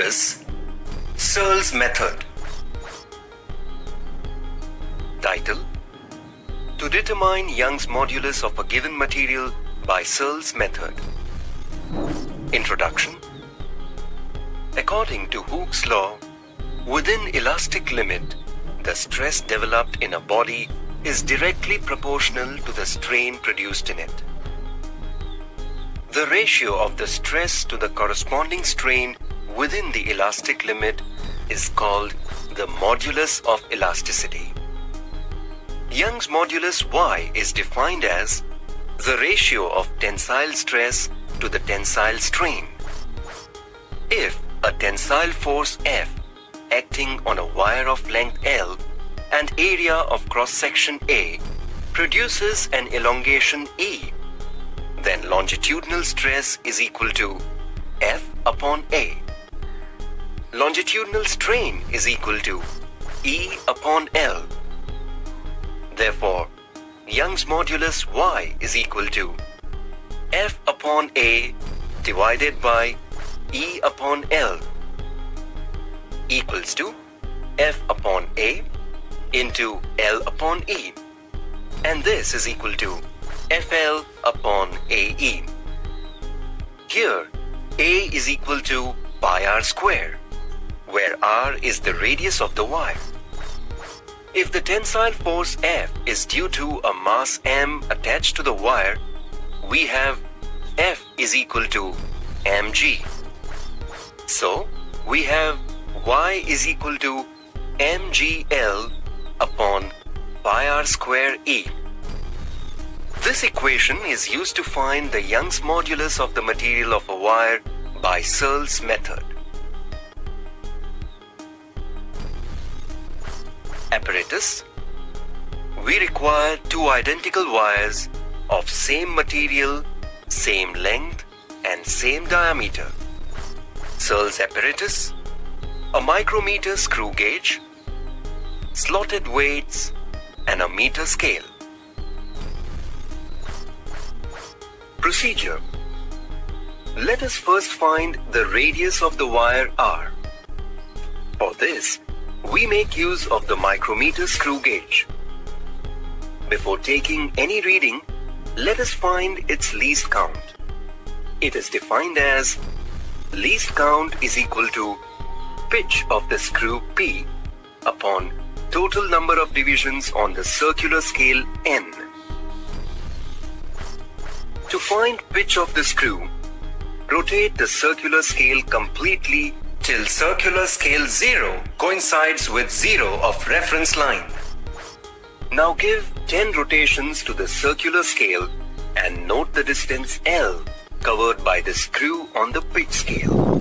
modulus, Searle's method. Title: To determine Young's modulus of a given material by Searle's method. Introduction. According to Hooke's law, within elastic limit, the stress developed in a body is directly proportional to the strain produced in it. The ratio of the stress to the corresponding strain within the elastic limit is called the modulus of elasticity. Young's modulus Y is defined as the ratio of tensile stress to the tensile strain. If a tensile force F acting on a wire of length L and area of cross-section A produces an elongation E, then longitudinal stress is equal to F upon A. Longitudinal strain is equal to E upon L. Therefore, Young's modulus Y is equal to F upon A divided by E upon L equals to F upon A into L upon E, and this is equal to FL upon AE. Here, A is equal to pi r square, where r is the radius of the wire. If the tensile force F is due to a mass m attached to the wire, we have F is equal to mg. So, we have Y is equal to mgl upon pi r square E. This equation is used to find the Young's modulus of the material of a wire by Searle's method. Apparatus. We require two identical wires of same material, same length and same diameter. Searle's apparatus: a micrometer screw gauge, slotted weights and a meter scale. Procedure. Let us first find the radius of the wire R. For this, we make use of the micrometer screw gauge. Before taking any reading, let us find its least count. It is defined as least count is equal to pitch of the screw P upon total number of divisions on the circular scale N. To find pitch of the screw, rotate the circular scale completely till circular scale 0 coincides with 0 of reference line. Now give 10 rotations to the circular scale and note the distance L covered by the screw on the pitch scale.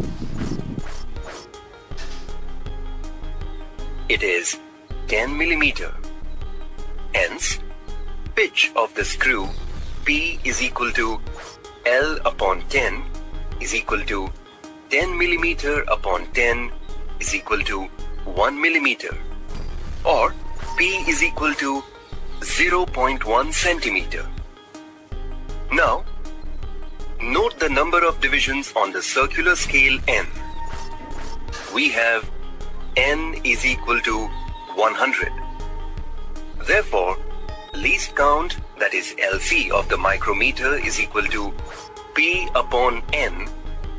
It is 10 mm. Hence, pitch of the screw P is equal to L upon 10 is equal to 10 mm upon 10 is equal to 1 mm, or P is equal to 0.1 centimeter. Now, note the number of divisions on the circular scale N. We have N is equal to 100. Therefore, least count, that is LC of the micrometer, is equal to P upon N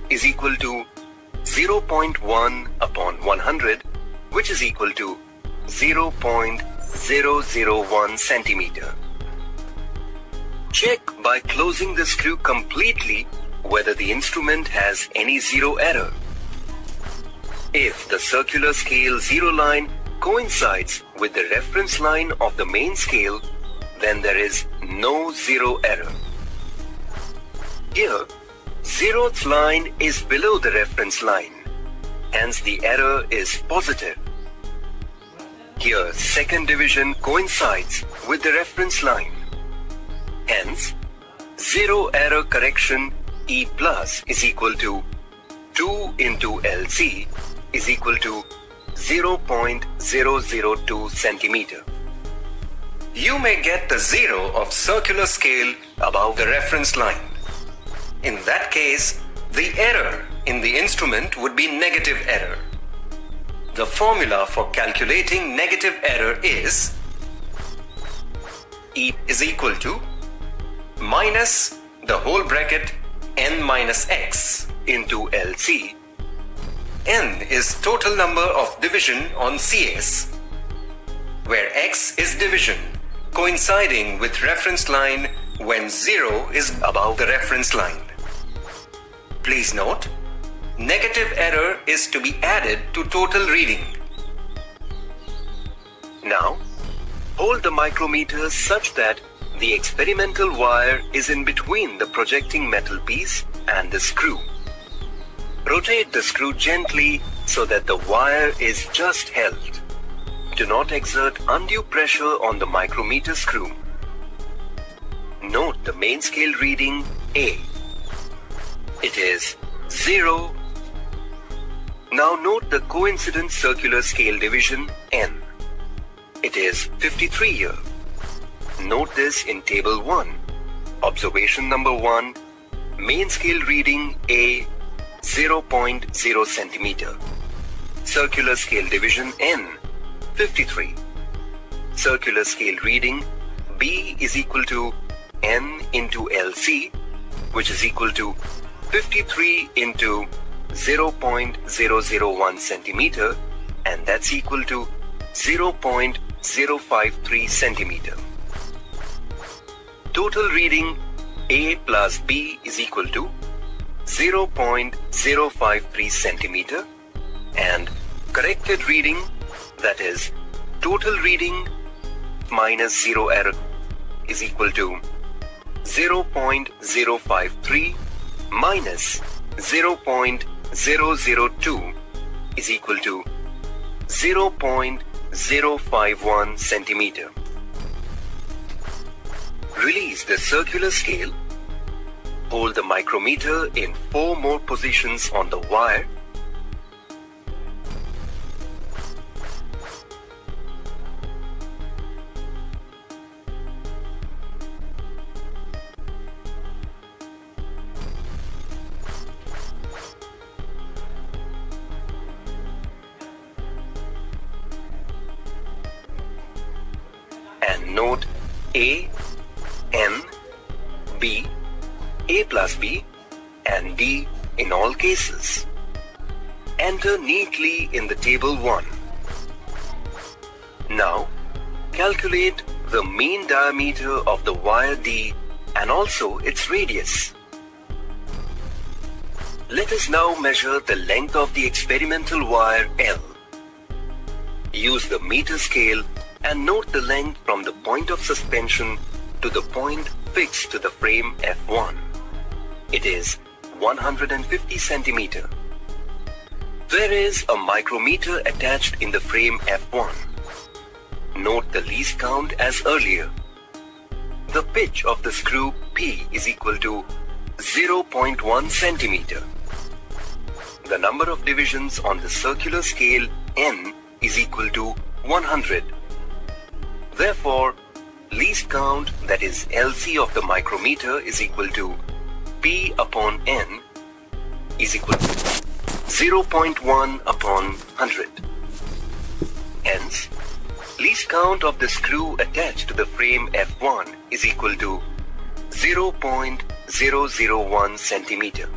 is equal to 0.1 upon 100, which is equal to 0.001 centimeter. Check by closing the screw completely whether the instrument has any zero error. If the circular scale zero line coincides with the reference line of the main scale, then there is no zero error. Here, zeroth line is below the reference line, hence the error is positive. Here, second division coincides with the reference line. Hence, zero error correction E plus is equal to 2 into LC is equal to 0.002 centimeter. You may get the zero of circular scale above the reference line. In that case, The error in the instrument would be negative error. The formula for calculating negative error is E is equal to minus the whole bracket n minus x into LC. N is total number of division on CS, where x is division coinciding with reference line when 0 is above the reference line. Please note, negative error is to be added to total reading. Now, hold the micrometer such that the experimental wire is in between the projecting metal piece and the screw. Rotate the screw gently so that the wire is just held. Do not exert undue pressure on the micrometer screw. Note the main scale reading A. It is 0. Now note the coincident circular scale division N. It is 53 here. Note this in table 1. Observation number 1. Main scale reading A 0.0 centimeter. Circular scale division N 53. Circular scale reading B is equal to N into LC, which is equal to 53 into 0.001 centimeter, and that's equal to 0.053 centimeter. Total reading A plus B is equal to 0.053 centimeter, and corrected reading, that is total reading minus 0 error, is equal to 0.053 minus 0.002 is equal to 0.051 centimeter. Release the circular scale. Hold the micrometer in 4 more positions on the wire. And note A, N, B, A plus B, and D in all cases. Enter neatly in the table 1. Now, calculate the mean diameter of the wire D and also its radius. Let us now measure the length of the experimental wire L. Use the meter scale and note the length from the point of suspension to the point fixed to the frame F1. It is 150 centimeter. There is a micrometer attached in the frame F1. Note the least count as earlier. The pitch of the screw P is equal to 0.1 centimeter. The number of divisions on the circular scale N is equal to 100. Therefore, least count, that is LC of the micrometer, is equal to P upon N is equal to 0.1 upon 100. Hence, least count of the screw attached to the frame F1 is equal to 0.001 centimeter.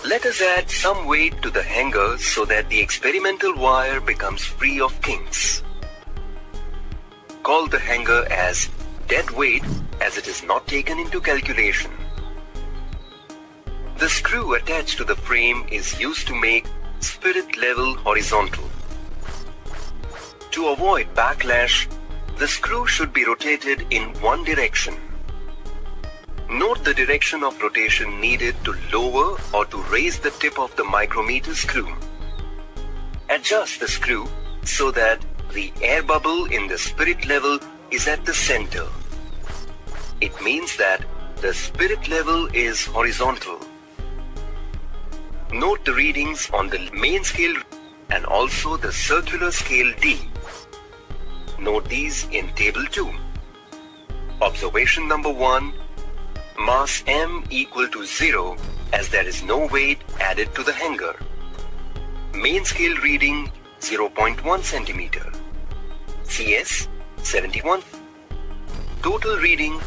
Let us add some weight to the hanger so that the experimental wire becomes free of kinks. Call the hanger as dead weight as it is not taken into calculation. The screw attached to the frame is used to make spirit level horizontal. To avoid backlash, the screw should be rotated in one direction. Note the direction of rotation needed to lower or to raise the tip of the micrometer screw. Adjust the screw so that the air bubble in the spirit level is at the center. It means that the spirit level is horizontal. Note the readings on the main scale and also the circular scale D. Note these in table 2. Observation number 1. mass m equal to 0 as there is no weight added to the hanger. Main scale reading 0.1 centimeter. CS 71. Total reading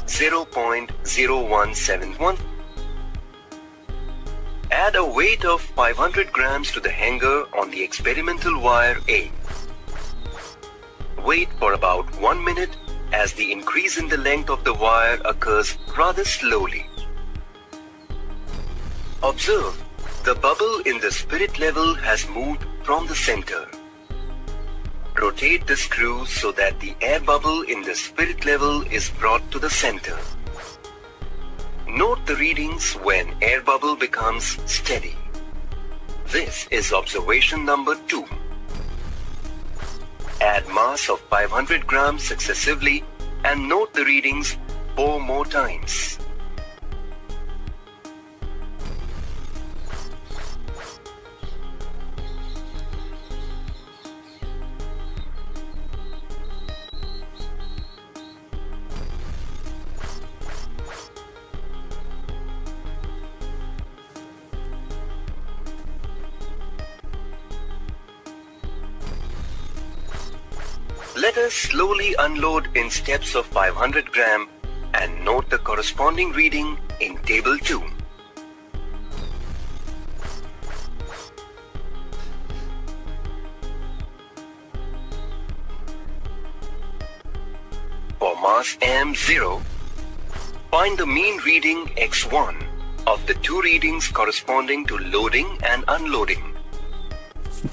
0.0171. Add a weight of 500 grams to the hanger on the experimental wire A. Wait for about 1 minute as the increase in the length of the wire occurs rather slowly. Observe, the bubble in the spirit level has moved from the center. Rotate the screw so that the air bubble in the spirit level is brought to the center. Note the readings when air bubble becomes steady. This is observation number 2. Add mass of 500 grams successively and note the readings 4 more times. Let us slowly unload in steps of 500 gram and note the corresponding reading in table 2. For mass M0, find the mean reading x1 of the 2 readings corresponding to loading and unloading.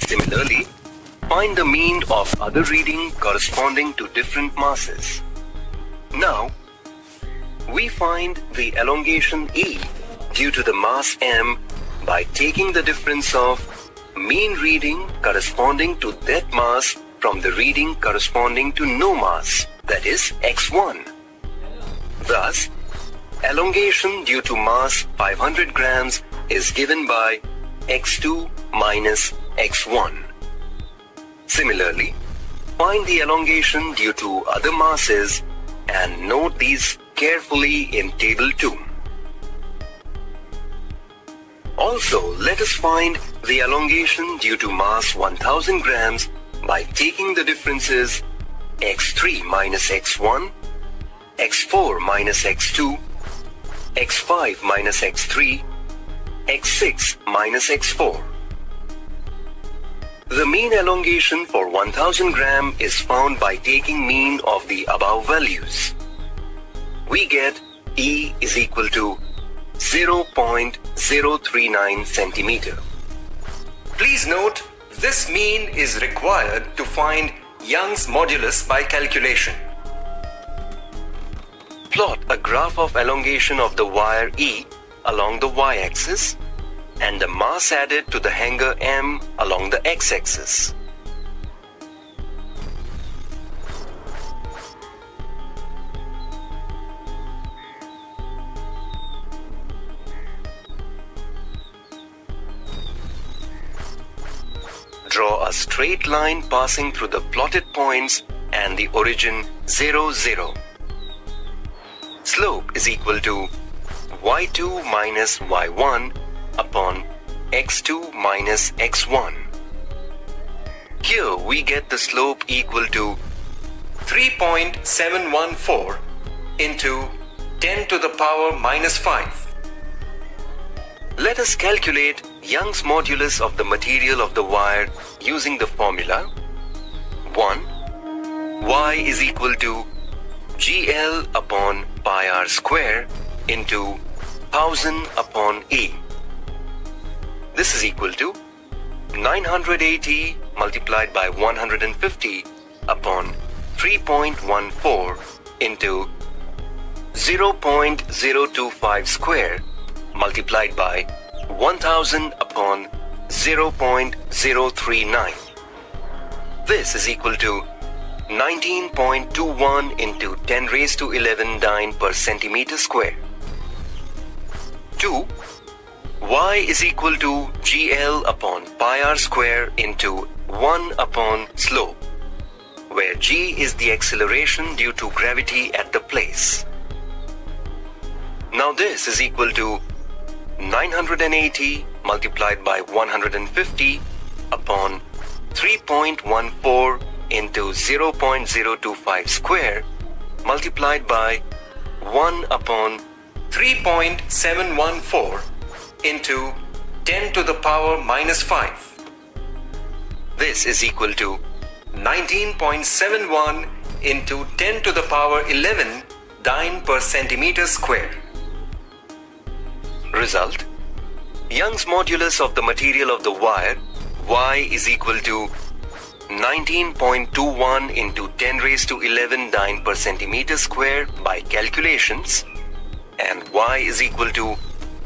Similarly, find the mean of other reading corresponding to different masses. Now, we find the elongation E due to the mass M by taking the difference of mean reading corresponding to that mass from the reading corresponding to no mass, that is x1. Thus, elongation due to mass 500 grams is given by x2 minus x1. Similarly, find the elongation due to other masses and note these carefully in table 2. Also, let us find the elongation due to mass 1000 grams by taking the differences x3 minus x1, x4 minus x2, x5 minus x3, x6 minus x4. The mean elongation for 1000 gram is found by taking mean of the above values. We get E is equal to 0.039 centimeter. Please note, this mean is required to find Young's modulus by calculation. Plot a graph of elongation of the wire E along the y-axis and the mass added to the hanger M along the x-axis. Draw a straight line passing through the plotted points and the origin 0, 0. Slope is equal to y2 minus y1 upon x2 minus x1. Here we get the slope equal to 3.714 into 10 to the power minus 5. Let us calculate Young's modulus of the material of the wire using the formula 1. Y is equal to GL upon pi r square into 1000 upon E. This is equal to 980 multiplied by 150 upon 3.14 into 0.025 square multiplied by 1000 upon 0.039. This is equal to 19.21 into 10 raised to 11 dyne per centimeter square. 2. Y is equal to GL upon pi r square into 1 upon slope, where G is the acceleration due to gravity at the place. Now this is equal to 980 multiplied by 150 upon 3.14 into 0.025 square multiplied by 1 upon 3.714 into 10 to the power minus 5. This is equal to 19.71 into 10 to the power 11 dyne per centimeter square. Result: Young's modulus of the material of the wire Y is equal to 19.21 into 10 raised to 11 dyne per centimeter square by calculations, and Y is equal to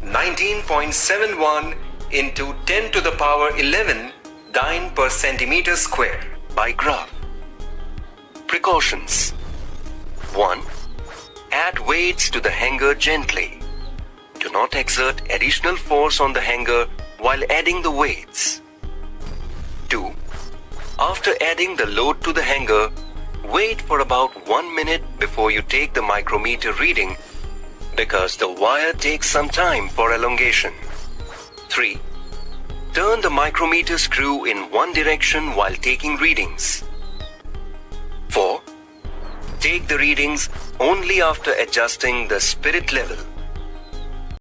19.71 into 10 to the power 11 dyne per centimeter square by graph. Precautions: 1. Add weights to the hanger gently. Do not exert additional force on the hanger while adding the weights. 2. After adding the load to the hanger, wait for about 1 minute before you take the micrometer reading, because the wire takes some time for elongation. 3. Turn the micrometer screw in one direction while taking readings. 4. Take the readings only after adjusting the spirit level.